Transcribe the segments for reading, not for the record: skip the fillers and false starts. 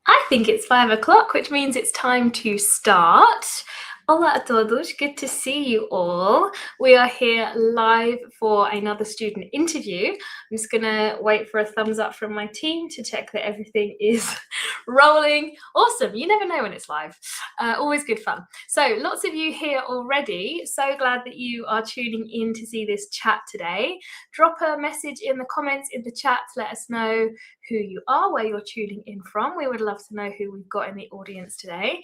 I think it's 5 o'clock, which means it's time to start. Hola a todos, good to see you all. We are here live for another student interview. I'm just gonna wait for a thumbs up from my team to check that everything is rolling. Awesome, you never know when it's live. Always good fun. So lots of you here already. So glad that you are tuning in to see this chat today. Drop a message in the comments in the chat to let us know who you are, where you're tuning in from. We would love to know who we've got in the audience today.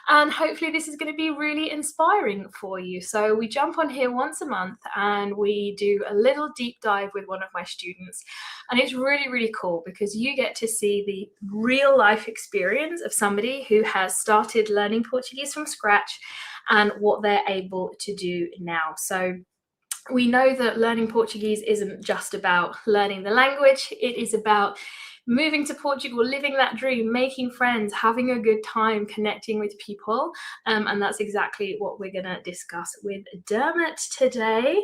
And hopefully this is going to be really inspiring for you. So we jump on here once a month and we do a little deep dive with one of my students. And it's really, really cool because you get to see the real life experience of somebody who has started learning Portuguese from scratch and what they're able to do now. So we know that learning Portuguese isn't just about learning the language, it is about moving to Portugal, living that dream, making friends, having a good time, connecting with people. And that's exactly what we're going to discuss with Dermott today.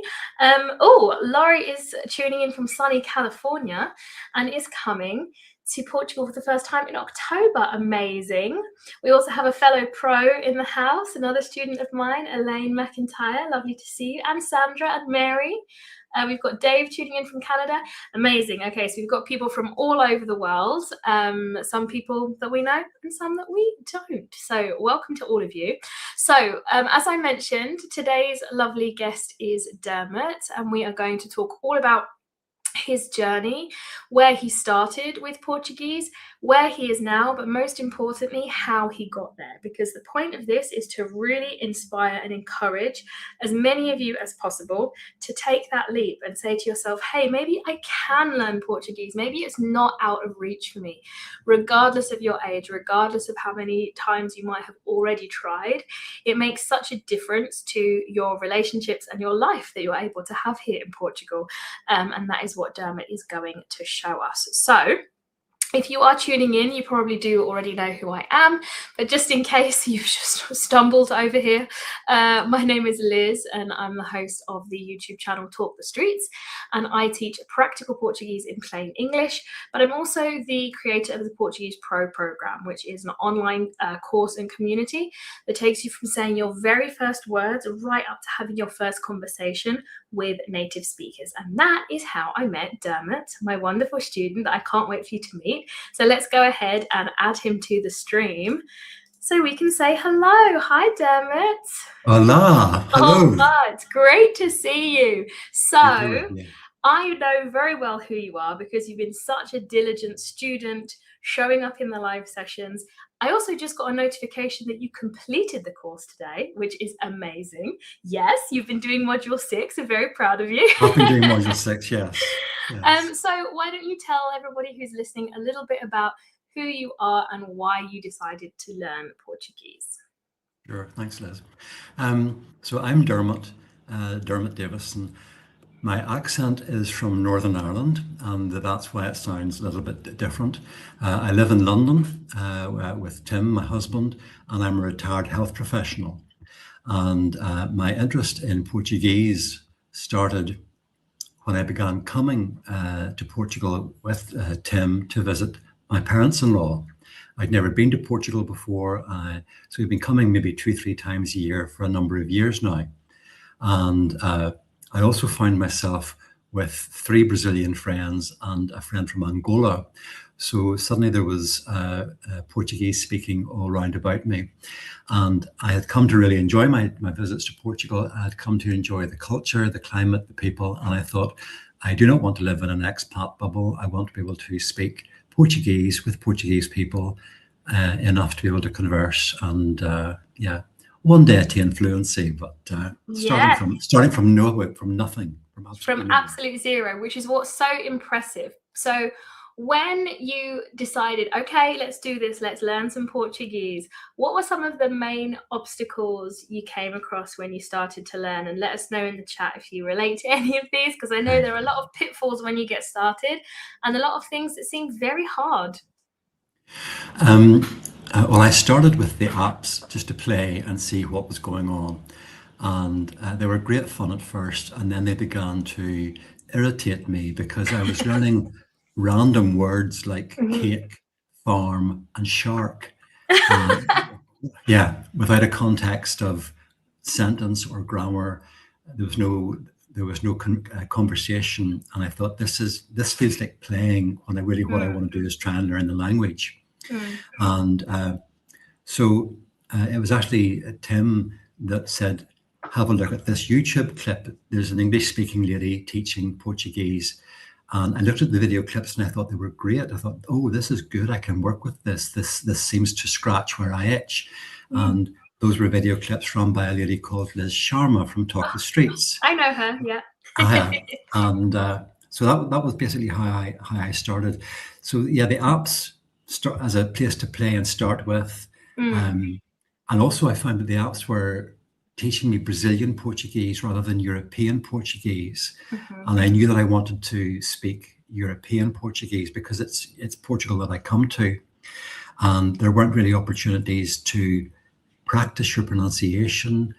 Laurie is tuning in from sunny California and is coming to Portugal for the first time in October. Amazing. We also have a fellow pro in the house, another student of mine, Elaine McIntyre. Lovely to see you. And Sandra and Mary. We've got Dave tuning in from Canada. Amazing. Okay, so we've got people from all over the world. Some people that we know and some that we don't. So welcome to all of you. So as I mentioned, today's lovely guest is Dermott, and we are going to talk all about his journey, where he started with Portuguese, where he is now, but most importantly, how he got there. Because the point of this is to really inspire and encourage as many of you as possible to take that leap and say to yourself, hey, maybe I can learn Portuguese. Maybe it's not out of reach for me. Regardless of your age, regardless of how many times you might have already tried, it makes such a difference to your relationships and your life that you're able to have here in Portugal. And that is what Dermott is going to show us. So if you are tuning in, you probably do already know who I am, but just in case you've just stumbled over here, my name is Liz and I'm the host of the YouTube channel Talk the Streets, and I teach practical Portuguese in plain English, but I'm also the creator of the Portuguese Pro program, which is an online course and community that takes you from saying your very first words right up to having your first conversation with native speakers. And that is how I met Dermott, my wonderful student that I can't wait for you to meet. So let's go ahead and add him to the stream so we can say hello. Hi, Dermott. Hola. Hello. Oh, it's great to see you. So I know very well who you are because you've been such a diligent student, showing up in the live sessions. I also just got a notification that you completed the course today, which is amazing. Yes, you've been doing module 6. I'm very proud of you. I've been doing module 6, yes. So why don't you tell everybody who's listening a little bit about who you are and why you decided to learn Portuguese? Sure, thanks, Liz. So I'm Dermott Davis, and my accent is from Northern Ireland, and that's why it sounds a little bit different. I live in London with Tim, my husband, and I'm a retired health professional. And my interest in Portuguese started when I began coming to Portugal with Tim to visit my parents-in-law. I'd never been to Portugal before, so we've been coming maybe 2-3 times a year for a number of years now. And I also found myself with 3 Brazilian friends and a friend from Angola. So suddenly there was Portuguese speaking all around about me. And I had come to really enjoy my visits to Portugal. I had come to enjoy the culture, the climate, the people. And I thought, I do not want to live in an expat bubble. I want to be able to speak Portuguese with Portuguese people enough to be able to converse. And one day attain fluency, but starting from nowhere, from nothing. From absolute zero, which is what's so impressive. So when you decided, okay, let's do this, let's learn some Portuguese, what were some of the main obstacles you came across when you started to learn? And let us know in the chat if you relate to any of these, because I know there are a lot of pitfalls when you get started and a lot of things that seem very hard. Well, I started with the apps just to play and see what was going on. And they were great fun at first, and then they began to irritate me because I was learning random words like cake, farm, and shark. Yeah, without a context of sentence or grammar, there was no conversation, and I thought this feels like playing when I really what I want to do is try and learn the language. And so it was actually Tim that said, have a look at this YouTube clip. There's an English speaking lady teaching Portuguese. And I looked at the video clips and I thought they were great. I thought, oh, this is good. I can work with this. This seems to scratch where I itch. And those were video clips run by a lady called Liz Sharma from Talk the Streets. I know her, yeah. And so that was basically how I started. So yeah, the apps start as a place to play and start with. And also I found that the apps were teaching me Brazilian Portuguese rather than European Portuguese. And I knew that I wanted to speak European Portuguese because it's Portugal that I come to. And there weren't really opportunities to practice your pronunciation,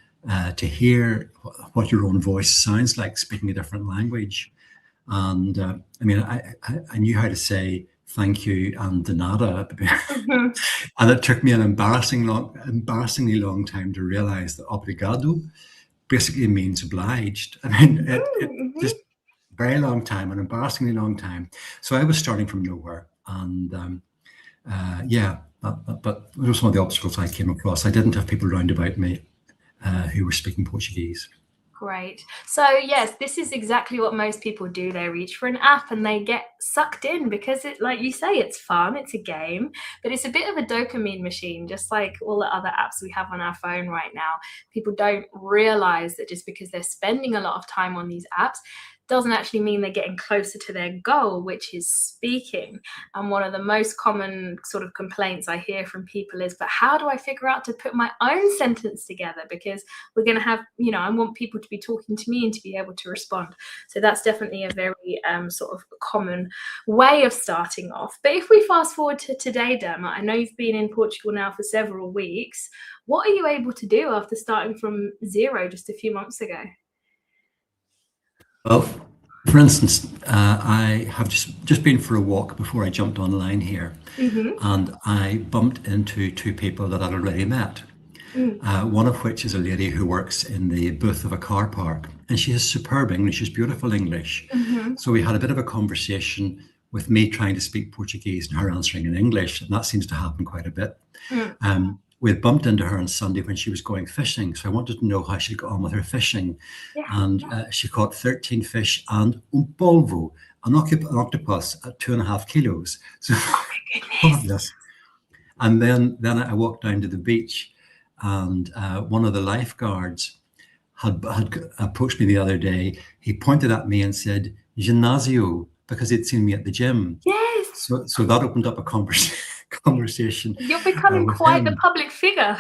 to hear what your own voice sounds like speaking a different language. And I mean, I knew how to say thank you and de nada. And it took me an embarrassingly long time to realize that obrigado basically means obliged. I mean, it just very long time, an embarrassingly long time. So I was starting from nowhere. And yeah, but those were some of the obstacles I came across. I didn't have people around about me who were speaking Portuguese. Great. So yes, this is exactly what most people do. They reach for an app and they get sucked in because it, like you say, it's fun, it's a game, but it's a bit of a dopamine machine, just like all the other apps we have on our phone right now. People don't realize that just because they're spending a lot of time on these apps doesn't actually mean they're getting closer to their goal, which is speaking. And one of the most common sort of complaints I hear from people is, but how do I figure out to put my own sentence together? Because we're going to have, you know, I want people to be talking to me and to be able to respond. So that's definitely a very sort of common way of starting off. But if we fast forward to today, Dermott, I know you've been in Portugal now for several weeks. What are you able to do after starting from zero just a few months ago? Well, for instance, I have just been for a walk before I jumped online here, and I bumped into two people that I'd already met. One of which is a lady who works in the booth of a car park, and she has superb English, she's beautiful English. So we had a bit of a conversation with me trying to speak Portuguese and her answering in English, and that seems to happen quite a bit. We had bumped into her on Sunday when she was going fishing, so I wanted to know how she got on with her fishing. And she caught 13 fish and polvo, an octopus at 2.5 kilos. So, fabulous. And then I walked down to the beach, and one of the lifeguards had approached me the other day. He pointed at me and said, "Ginásio," because he'd seen me at the gym. Yes. So that opened up a conversation. You're becoming quite the public figure.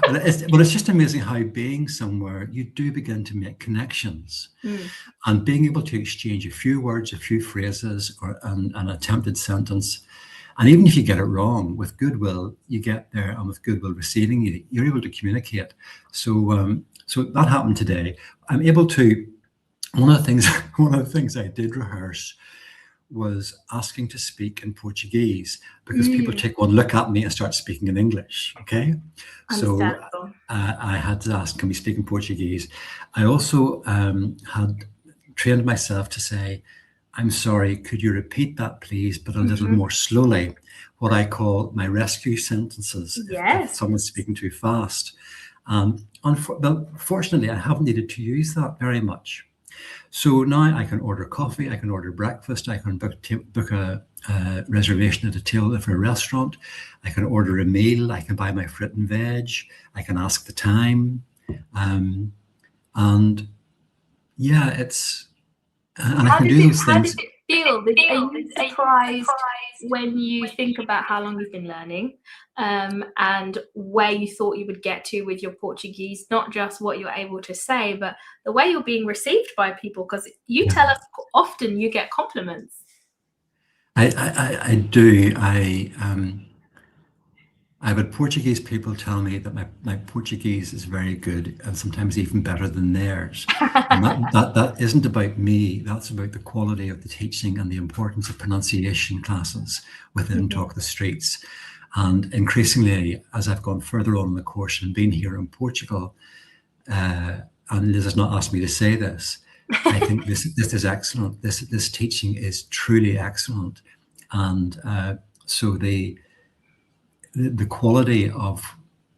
Well, it's just amazing how being somewhere, you do begin to make connections. And being able to exchange a few words, a few phrases, or an attempted sentence. And even if you get it wrong, with goodwill, you get there, and with goodwill receiving you, you're able to communicate. So so that happened today. I'm able to, one of the things I did rehearse was asking to speak in Portuguese, because people take one look at me and start speaking in English. Okay, so I had to ask, can we speak in Portuguese? I also had trained myself to say, I'm sorry, could you repeat that please, but a little more slowly, what I call my rescue sentences. If someone's speaking too fast. Fortunately, I haven't needed to use that very much. So now I can order coffee, I can order breakfast, I can book a reservation at a table for a restaurant, I can order a meal, I can buy my fruit and veg, I can ask the time, and yeah, it's and I can do those things. How does it feel? Are you surprised when you think about how long you've been learning, and where you thought you would get to with your Portuguese, not just what you're able to say, but the way you're being received by people? Because you tell us often you get compliments. I do. I've had Portuguese people tell me that my Portuguese is very good and sometimes even better than theirs. And that isn't about me. That's about the quality of the teaching and the importance of pronunciation classes within Talk the Streets. And increasingly, as I've gone further on in the course and been here in Portugal, and Liz has not asked me to say this, I think this is excellent. This teaching is truly excellent. And so the quality of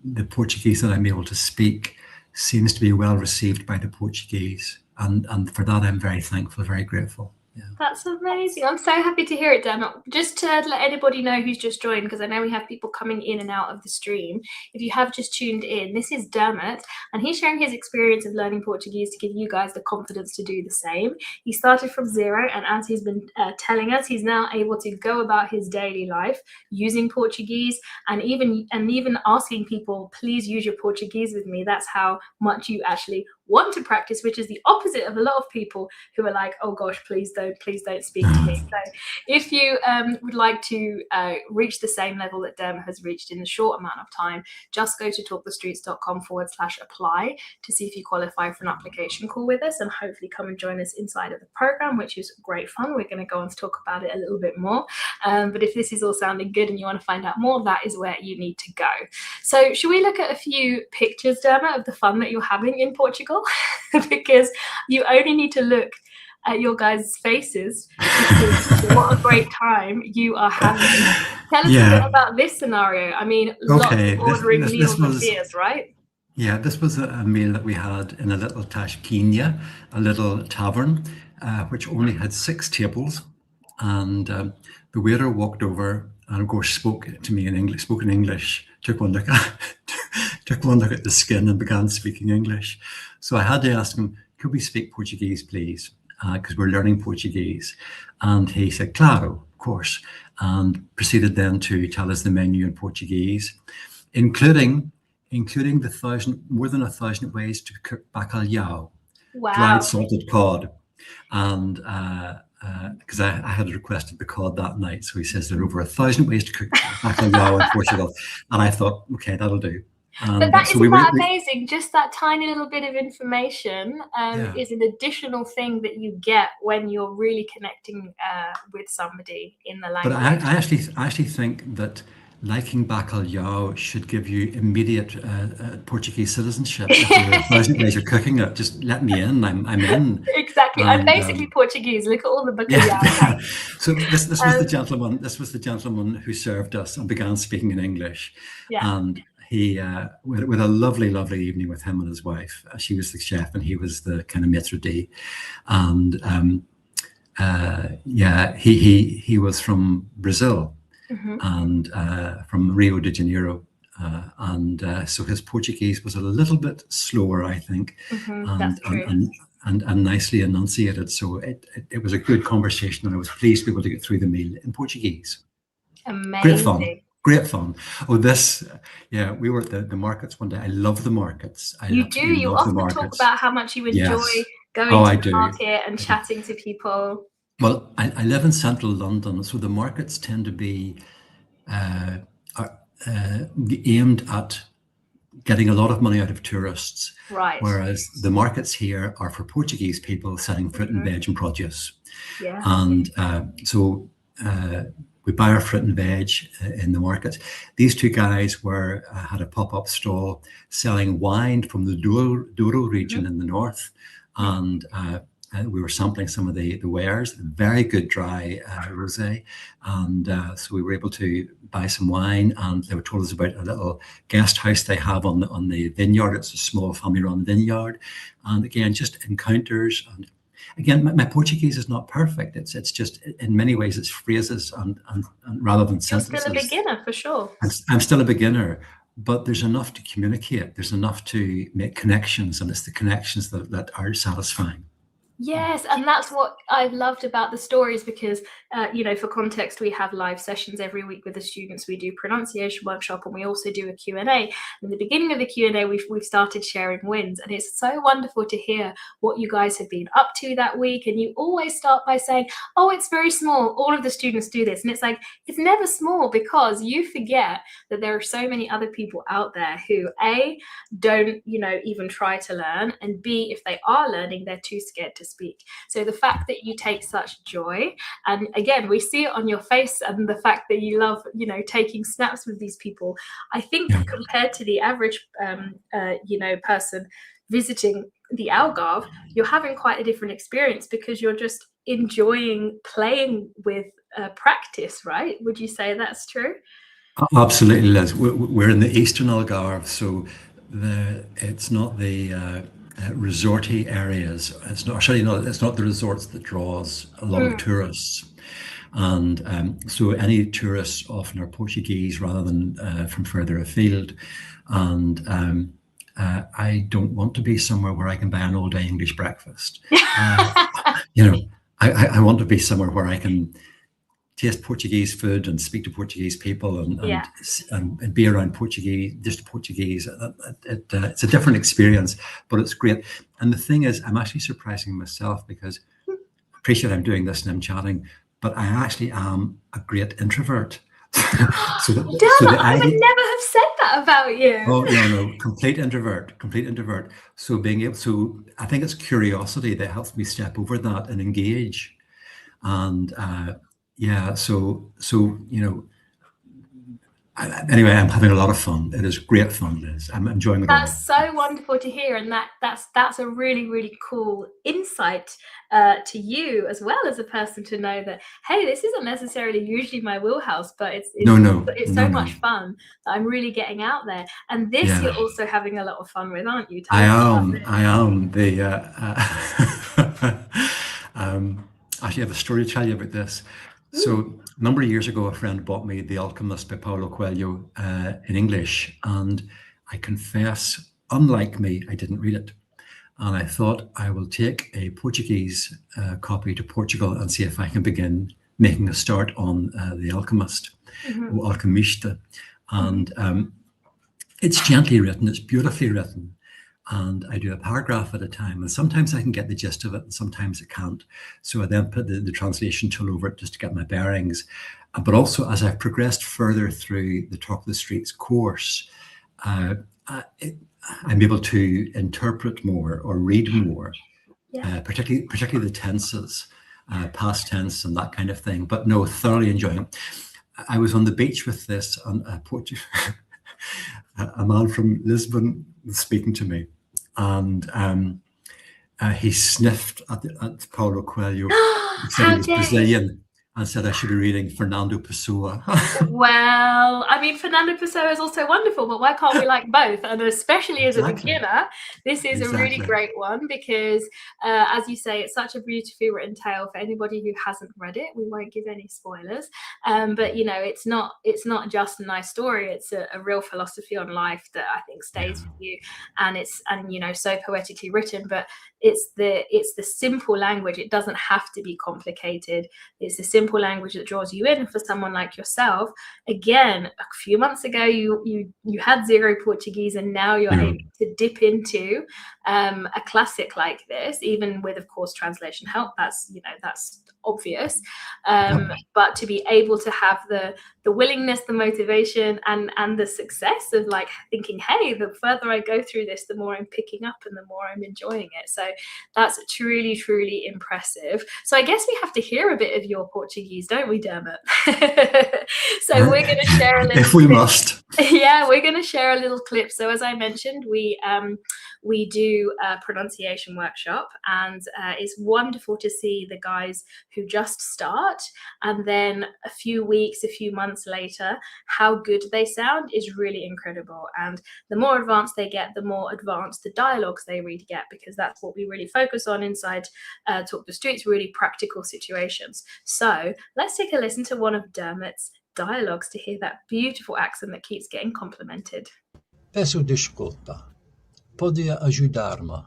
the Portuguese that I'm able to speak seems to be well received by the Portuguese. And for that, I'm very thankful, very grateful. Yeah. That's amazing. I'm so happy to hear it, Dermott. Just to let anybody know who's just joined, because I know we have people coming in and out of the stream. If you have just tuned in, this is Dermott, and he's sharing his experience of learning Portuguese to give you guys the confidence to do the same. He started from zero, and as he's been telling us, he's now able to go about his daily life using Portuguese, and even asking people, please use your Portuguese with me. That's how much you actually want to practice, which is the opposite of a lot of people who are like, oh gosh, please don't speak to me. So if you would like to reach the same level that Dermott has reached in a short amount of time, just go to talkthestreets.com/apply to see if you qualify for an application call with us, and hopefully come and join us inside of the program, which is great fun. We're going to go on to talk about it a little bit more, but if this is all sounding good and you want to find out more, that is where you need to go. So should we look at a few pictures, Dermott, of the fun that you're having in Portugal? Because you only need to look at your guys' faces to see what a great time you are having. Tell us a bit about this scenario. I mean, lots of ordering meals and beers, right? Yeah, this was a meal that we had in a little tasquinha, a little tavern, which only had 6 tables. And the waiter walked over and, of course, spoke in English, took one look at the skin and began speaking English. So I had to ask him, could we speak Portuguese, please? Because we're learning Portuguese. And he said, claro, of course, and proceeded then to tell us the menu in Portuguese, including the more than 1,000 ways to cook bacalhau, dried salted cod. And because I had requested the cod that night, so he says there are over 1,000 ways to cook bacalhau in Portugal. And I thought, okay, that'll do. But that isn't that amazing? Just that tiny little bit of information is an additional thing that you get when you're really connecting with somebody in the language. But I actually think that liking bacalhau should give you immediate Portuguese citizenship. If there are 1,000 ways of cooking it, just let me in. I'm in. Exactly. I'm basically Portuguese. Look at all the bacalhau. Yeah. So this was the gentleman. This was the gentleman who served us and began speaking in English. Yeah. And he with a lovely evening with him and his wife. She was the chef and he was the kind of maitre d'. And he was from Brazil. And from Rio de Janeiro, and so his Portuguese was a little bit slower, I think, and nicely enunciated. So it was a good conversation, and I was pleased to be able to get through the meal in Portuguese. Amazing. Great fun. Oh, we were at the markets one day. I love the markets. You often talk about how much you enjoy going to the market and chatting to people. Well, I live in central London, so the markets tend to be aimed at getting a lot of money out of tourists. Right. Whereas the markets here are for Portuguese people selling fruit and veg and produce. Yeah. And so we buy our fruit and veg in the market. These two guys had a pop-up stall selling wine from the Douro region in the north. And we were sampling some of the wares, very good dry rosé, and so we were able to buy some wine. And they were told us about a little guest house they have on the vineyard. It's a small family-run vineyard, and again, just encounters. And again, my Portuguese is not perfect. It's just in many ways it's phrases and rather than sentences. You're still a beginner for sure. I'm still a beginner. But there's enough to communicate. There's enough to make connections, and it's the connections that are satisfying. Yes, and that's what I've loved about the stories because, for context, we have live sessions every week with the students. We do pronunciation workshop and we also do a Q&A. In the beginning of the Q&A, we've started sharing wins, and it's so wonderful to hear what you guys have been up to that week. And you always start by saying, oh, it's very small. All of the students do this. And it's like, it's never small because you forget that there are so many other people out there who, A, don't, even try to learn, and B, if they are learning, they're too scared to speak. So the fact that you take such joy, and again, we see it on your face, and the fact that you love, taking snaps with these people, I think Yeah. compared to the average, person visiting the Algarve, you're having quite a different experience because you're just enjoying playing with practice, right? Would you say that's true? Absolutely, Liz. We're in the Eastern Algarve, so it's not the resorty areas. It's not, surely not. It's not the resorts that draws a lot of tourists, and so any tourists often are Portuguese rather than from further afield. And I don't want to be somewhere where I can buy an all-day English breakfast. I want to be somewhere where I can taste Portuguese food and speak to Portuguese people Yeah. and be around Portuguese, just Portuguese. It's a different experience, but it's great. And the thing is, I'm actually surprising myself because I appreciate I'm doing this and I'm chatting, but I actually am a great introvert. Dermott, I would never have said that about you. Oh, no, complete introvert. So I think it's curiosity that helps me step over that and engage. And anyway, I'm having a lot of fun. It is great fun, Liz. I'm enjoying it all. That's so wonderful to hear, and that's a really, really cool insight to you as well as a person to know that, hey, this isn't necessarily usually my wheelhouse, but it's so much fun that I'm really getting out there. And this you're also having a lot of fun with, aren't you? I am. Actually, I have a story to tell you about this. So a number of years ago, a friend bought me The Alchemist by Paulo Coelho in English. And I confess, unlike me, I didn't read it. And I thought I will take a Portuguese copy to Portugal and see if I can begin making a start on The Alchemist, or Alchemista. And it's gently written, it's beautifully written. And I do a paragraph at a time. And sometimes I can get the gist of it, and sometimes I can't. So I then put the translation tool over it just to get my bearings. But also, as I've progressed further through the Talk of the Streets course, I'm able to interpret more or read more, particularly the tenses, past tense and that kind of thing. But no, thoroughly enjoying it. I was on the beach with this, and a man from Lisbon was speaking to me, and he sniffed at Paulo Coelho. He said he was Brazilian and said I should be reading Fernando Pessoa. Well, I mean, Fernando Pessoa is also wonderful, but why can't we like both? And especially as a beginner, this is a really great one because, as you say, it's such a beautifully written tale. For anybody who hasn't read it, we won't give any spoilers. But it's not just a nice story. It's a real philosophy on life that I think stays with you, and it's so poetically written. But it's the simple language. It doesn't have to be complicated. It's the simple language that draws you in. For someone like yourself, again, a few months ago you had zero Portuguese, and now you're able to dip into a classic like this, even with, of course, translation help. That's obvious, but to be able to have the willingness, the motivation, and the success of like thinking, hey, the further I go through this, the more I'm picking up and the more I'm enjoying it. So that's truly, truly impressive. So I guess we have to hear a bit of your Portuguese, don't we, Dermott? So we're going to share a little if we must. Yeah, we're going to share a little clip. So as I mentioned, we do a pronunciation workshop, and it's wonderful to see the guys who just start, and then a few months later, how good they sound is really incredible. And the more advanced they get, the more advanced the dialogues they really get, because that's what we really focus on inside Talk the Streets, really practical situations. So let's take a listen to one of Dermott's dialogues to hear that beautiful accent that keeps getting complimented. Peço desculpa. Pode ajudar-me?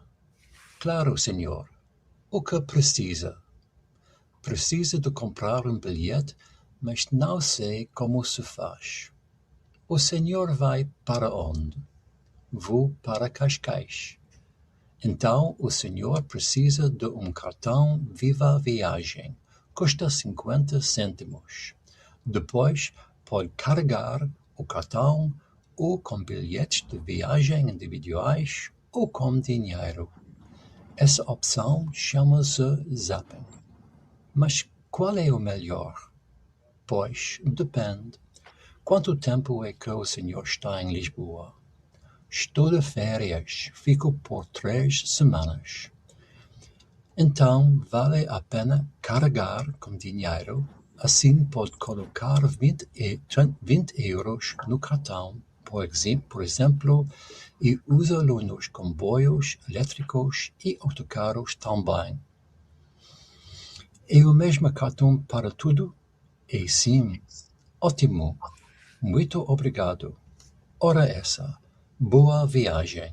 Claro, senhor. O que precisa? Precisa de comprar bilhete, mas não sei como se faz. O senhor vai para onde? Vou para Cascais. Então, o senhor precisa de cartão Viva Viagem. Custa 50 cêntimos. Depois, pode carregar o cartão ou com bilhetes de viagem individuais ou com dinheiro. Essa opção chama-se zapping. Mas qual é o melhor? Pois, depende. Quanto tempo é que o senhor está em Lisboa? Estou de férias, fico por 3 semanas. Então, vale a pena carregar com dinheiro, assim pode colocar 20 euros no cartão, por exemplo, e usa-lo nos comboios elétricos e autocarros também. É o mesmo cartão para tudo? E sim, ótimo, muito obrigado. Ora essa, boa viagem.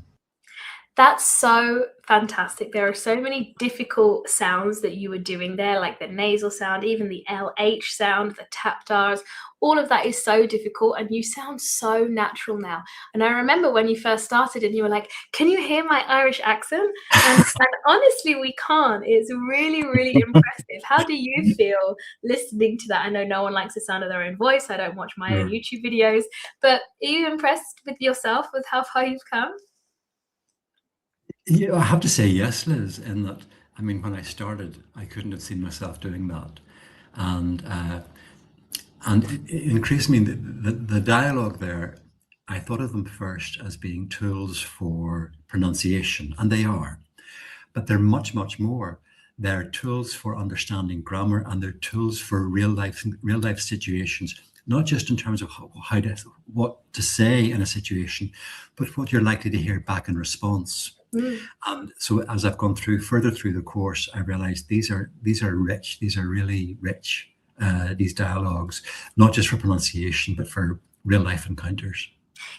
That's so fantastic. There are so many difficult sounds that you were doing there, like the nasal sound, even the LH sound, the tap dars. All of that is so difficult, and you sound so natural now. And I remember when you first started and you were like, can you hear my Irish accent? And honestly, we can't. It's really, really impressive. How do you feel listening to that? I know no one likes the sound of their own voice. I don't watch my own YouTube videos, but are you impressed with yourself with how far you've come? Yeah, I have to say yes, Liz, in that, I mean, when I started, I couldn't have seen myself doing that. And increasingly, the dialogue there, I thought of them first as being tools for pronunciation, and they are, but they're much, much more. They're tools for understanding grammar, and they're tools for real life situations, not just in terms of what to say in a situation, but what you're likely to hear back in response. And so as I've gone further through the course, I realized these are rich. These are really rich, these dialogues, not just for pronunciation, but for real life encounters.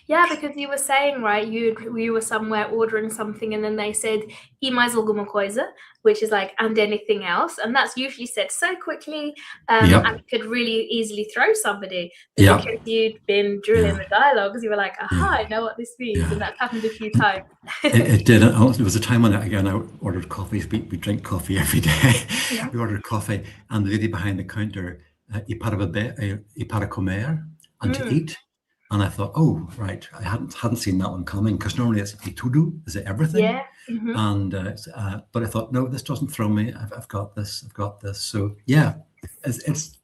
Yeah, because you were saying, right, you were somewhere ordering something and then they said, "E mais alguma coisa," which is like, and anything else. And that's usually said so quickly and could really easily throw somebody. But because you'd been drilling the dialogues, you were like, aha, I know what this means. And that's happened a few times. It did. There was a time when, again, I ordered coffee. We drink coffee every day. Yeah. We ordered coffee, and the lady behind the counter, "E para comer," and to eat. And I thought, oh, right, I hadn't seen that one coming, because normally it's "E tudo," is it everything? Yeah. And but I thought, no, this doesn't throw me. I've got this. I've got this. So yeah, it's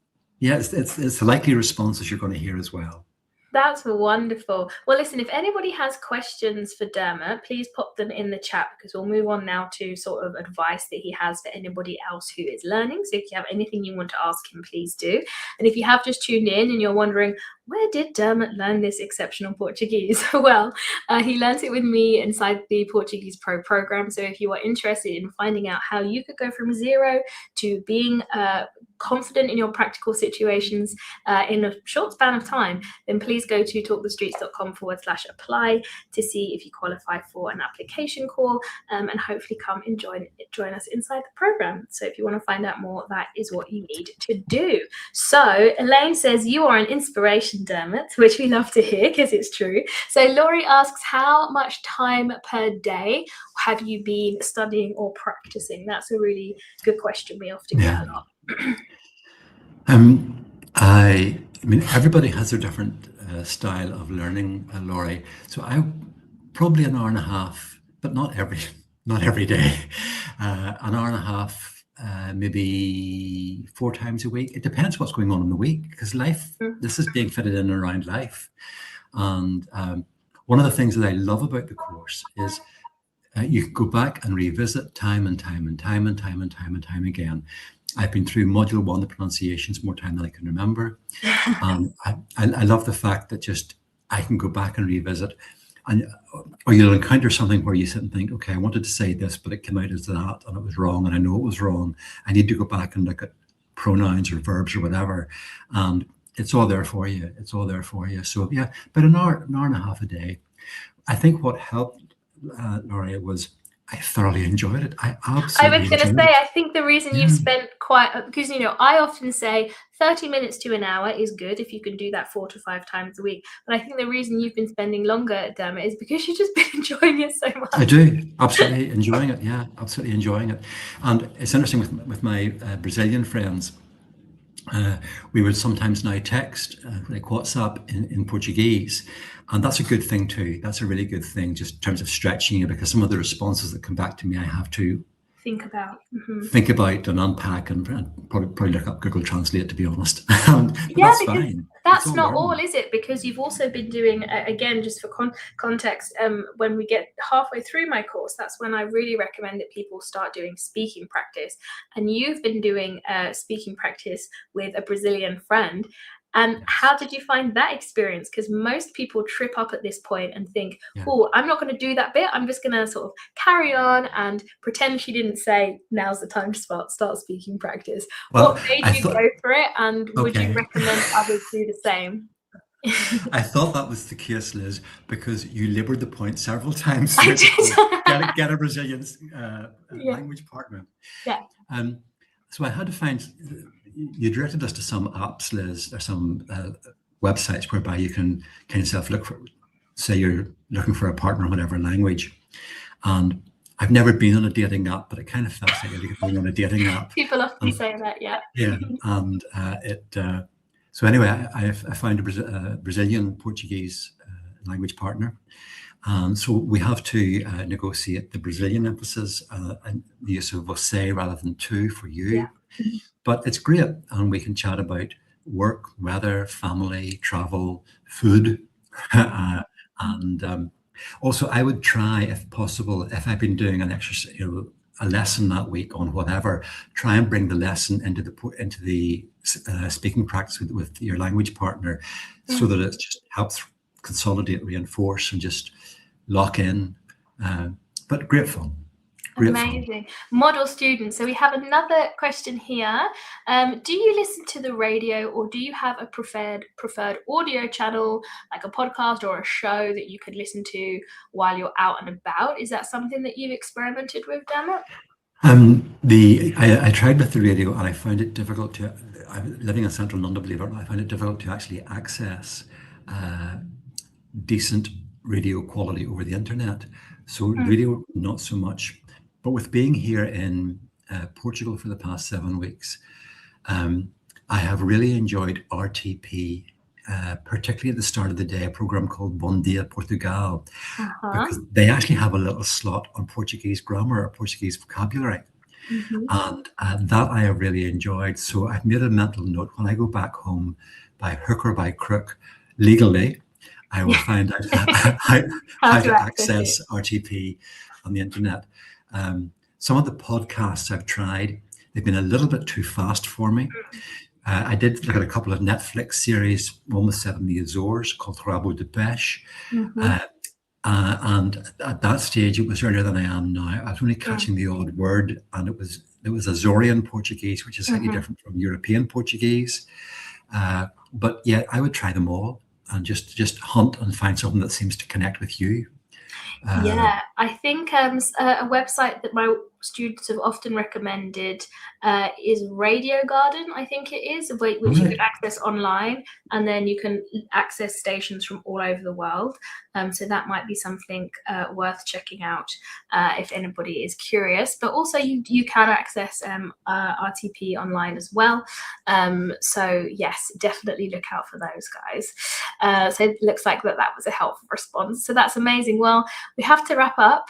the likely responses you're going to hear as well. That's wonderful. Well, listen, if anybody has questions for Dermott, please pop them in the chat, because we'll move on now to sort of advice that he has for anybody else who is learning. So if you have anything you want to ask him, please do. And if you have just tuned in and you're wondering, where did Dermott learn this exceptional Portuguese? Well, he learnt it with me inside the Portuguese Pro program. So if you are interested in finding out how you could go from zero to being confident in your practical situations in a short span of time, then please go to talkthestreets.com/apply to see if you qualify for an application call, and hopefully come and join us inside the program. So if you want to find out more, that is what you need to do. So Elaine says, you are an inspiration, Dermott, which we love to hear because it's true. So Laurie asks, how much time per day have you been studying or practicing? That's a really good question we often get a lot. I mean, everybody has their different style of learning, Laurie. So I probably an hour and a half, but not every day. An hour and a half, maybe 4 times a week. It depends what's going on in the week, because life, this is being fitted in around life. And one of the things that I love about the course is you can go back and revisit time and time again. I've been through module 1, the pronunciations, more time than I can remember. I love the fact that just I can go back and revisit, or you'll encounter something where you sit and think, okay, I wanted to say this, but it came out as that, and it was wrong, and I know it was wrong. I need to go back and look at pronouns or verbs or whatever, and it's all there for you. It's all there for you. So yeah, but an hour and a half a day. I think what helped, Laurie, was I thoroughly enjoyed it. I I absolutely was going to enjoyed say, it. I think the reason you've spent because, I often say 30 minutes to an hour is good if you can do that 4 to 5 times a week. But I think the reason you've been spending longer at Dermott is because you've just been enjoying it so much. I do, absolutely enjoying it. Yeah, absolutely enjoying it. And it's interesting with my Brazilian friends. We would sometimes now text, like WhatsApp in Portuguese. And that's a good thing too. That's a really good thing, just in terms of stretching it, because some of the responses that come back to me, I have to Think about. think about and unpack and probably look up Google Translate, to be honest. But Yeah, that's because fine. that's It's not all, learning. is it? Because you've also been doing, again, just for context, when we get halfway through my course, that's when I really recommend that people start doing speaking practice. And you've been doing speaking practice with a Brazilian friend. And Yes. how did you find that experience? Because most people trip up at this point and think, Yeah. oh, I'm not going to do that bit. I'm just going to sort of carry on and pretend she didn't say, now's the time to start speaking practice. Well, What made I you thought, go for it? And would you okay. recommend others do the same? I thought that was the case, Liz, because you laboured the point several times I throughout the course. did. Get a Brazilian Yeah. language partner. Yeah. So I had to find, you directed us to some apps, Liz, or some websites whereby you can kind of look for, say you're looking for a partner in whatever language. And I've never been on a dating app, but it kind of felt like being on a dating app. People often say that, yeah. Yeah, and so anyway, I found a Brazilian Portuguese language partner. And so we have to negotiate the Brazilian emphasis and the use of você rather than tu for you. Yeah. But it's great, and we can chat about work, weather, family, travel, food, and also I would try, if possible, if I've been doing an exercise, a lesson that week on whatever, try and bring the lesson into the speaking practice with your language partner, so that it just helps consolidate, reinforce, and just lock in. But great fun. Amazing. Model student. So we have another question here. Do you listen to the radio, or do you have a preferred audio channel, like a podcast or a show that you could listen to while you're out and about? Is that something that you've experimented with, Dermott? I tried with the radio, and I found it difficult to. I'm living in central London, believe it or not. I found it difficult to actually access decent radio quality over the internet. So radio, not so much. But with being here in Portugal for the past 7 weeks, I have really enjoyed RTP, particularly at the start of the day, a program called Bom Dia Portugal, because they actually have a little slot on Portuguese grammar or Portuguese vocabulary. And that I have really enjoyed. So I've made a mental note, when I go back home, by hook or by crook, legally, I will find out how to access RTP on the internet. Some of the podcasts I've tried, they've been a little bit too fast for me. I did look at a couple of Netflix series, one was set in the Azores called Rabo de Peixe. And at that stage, it was earlier than I am now. I was only catching the odd word, and it was Azorean Portuguese, which is slightly different from European Portuguese. But yeah, I would try them all and just hunt and find something that seems to connect with you. Yeah, I think a website that my students have often recommended is Radio Garden, I think it is, which you can access online, and then you can access stations from all over the world. So that might be something worth checking out if anybody is curious. But also you can access RTP online as well. So yes, definitely look out for those guys. So it looks like that was a helpful response. So that's amazing. Well, we have to wrap up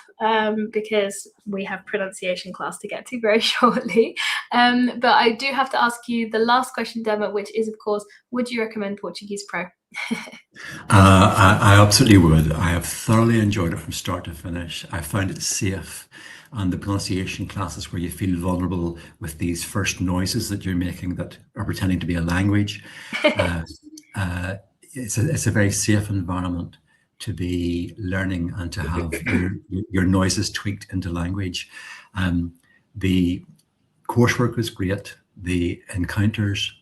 because we have pronunciation class to get to very shortly. But I do have to ask you the last question, Dermott, which is, of course, would you recommend Portuguese Pro? I absolutely would. I have thoroughly enjoyed it from start to finish. I found it safe. And the pronunciation classes where you feel vulnerable with these first noises that you're making that are pretending to be a language. It's a very safe environment to be learning and to have your noises tweaked into language. The coursework is great. The encounters,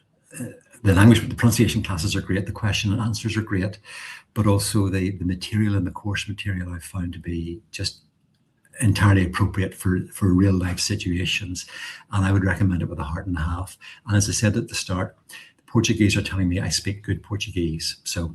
the language, the pronunciation classes are great. The question and answers are great, but also the material and the course material I found to be just entirely appropriate for real life situations. And I would recommend it with a heart and a half. And as I said at the start, the Portuguese are telling me I speak good Portuguese. So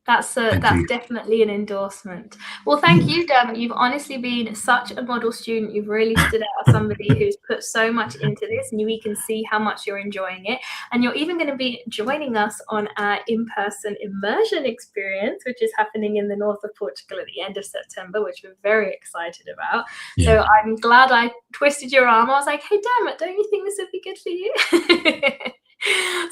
that's definitely an endorsement. Well, thank you, Dermott. You've honestly been such a model student. You've really stood out as somebody who's put so much into this, and we can see how much you're enjoying it. And you're even going to be joining us on our in-person immersion experience, which is happening in the north of Portugal at the end of September, which we're very excited about. Yeah. So I'm glad I twisted your arm. I was like, hey, Dermott, don't you think this would be good for you?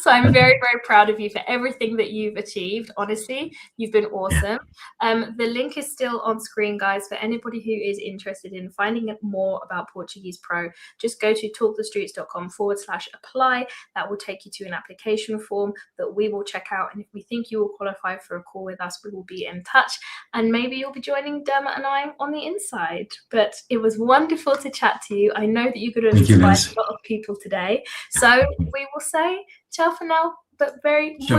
So I'm very, very proud of you for everything that you've achieved. Honestly, you've been awesome. The link is still on screen, guys, for anybody who is interested in finding out more about Portuguese Pro. Just go to talkthestreets.com/apply. That will take you to an application form that we will check out. And if we think you will qualify for a call with us, we will be in touch. And maybe you'll be joining Dermott and I on the inside. But it was wonderful to chat to you. I know that you're going to inspire a lot of people today. So we will say ciao for now, but muito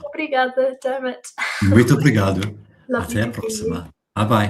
obrigada, Dermott. Muito obrigado. Até a próxima. Bye bye.